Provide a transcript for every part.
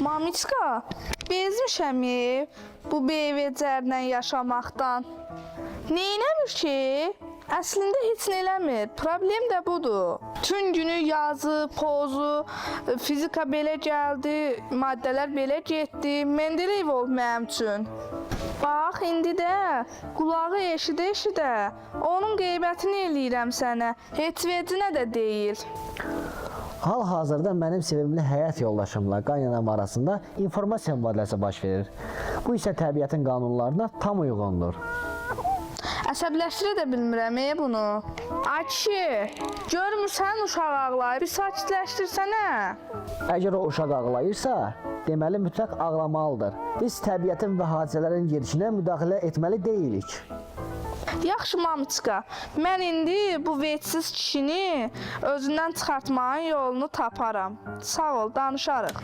Mamiçka, bezmişəm bu beyvəcərlə yaşamaqdan. Neynəmir ki? Əslində heç nə eləmir. Problem də budur. Tüm günü yazı, pozu, fizika belə gəldi, maddələr belə getdi. Mendeleyev ol mənim üçün. Bax, indi də qulağı eşidə-eşidə onun qeybətini eləyirəm sənə. Heç vecinə də deyil. Hal-hazırda mənim sevimli həyat yoldaşımla qaynanam arasında informasiya mübadiləsi baş verir. Bu isə təbiətin qanunlarına tam uyğundur. Əsəbləşdirə də bilmirəm bunu. Ay kişi, görmürsən uşaq ağlayır, bir sakitləşdirsənə. Əgər o uşaq ağlayırsa, deməli mütləq ağlamalıdır. Biz təbiətin və hadisələrin gedişinə müdaxilə etməli deyilik. Yaxşı Mamiçka, mən indi bu vecsiz kişini özündən çıxartmağın yolunu taparam. Sağ ol, danışarıq.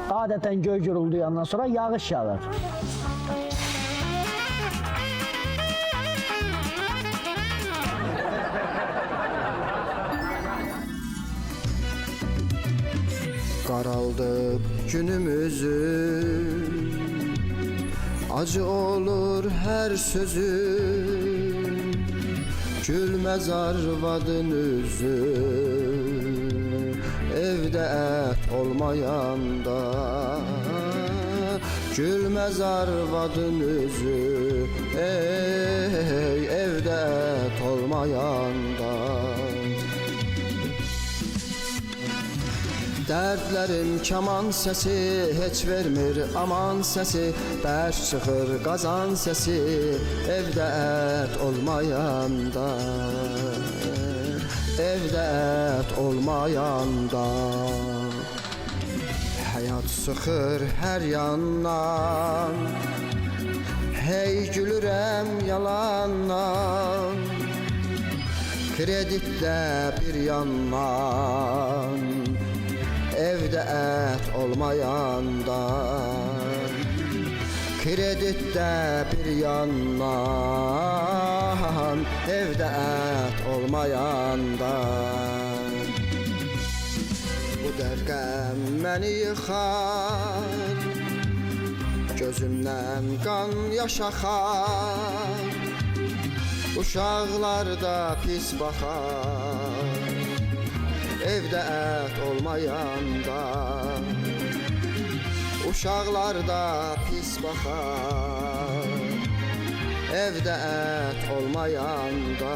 Adətən göy gürulduyandan sonra yağış yağır. Qaraldı günümüzün, acı olur hər sözün, gülməz arvadın üzü, evdə ət olmayanda, gülməz arvadın üzü, evdə ət olmayanda. Dərdlərin kaman səsi heç vermir aman səsi, bərk çıxır qazan səsi, evdə ət olmayanda, evdə ət olmayanda. Həyat sıxır hər yandan, hey gülürəm yalandan, kreditdə bir yandan, evdə ət olmayanda, kreditdə bir yandan, evdə ət olmayanda. Bu dərqəm məni yıxar, gözümdən qan yaş axar, uşaqlar da pis baxar, evdə ət olmayanda, uşaqlar da pis baxar, evdə ət olmayanda.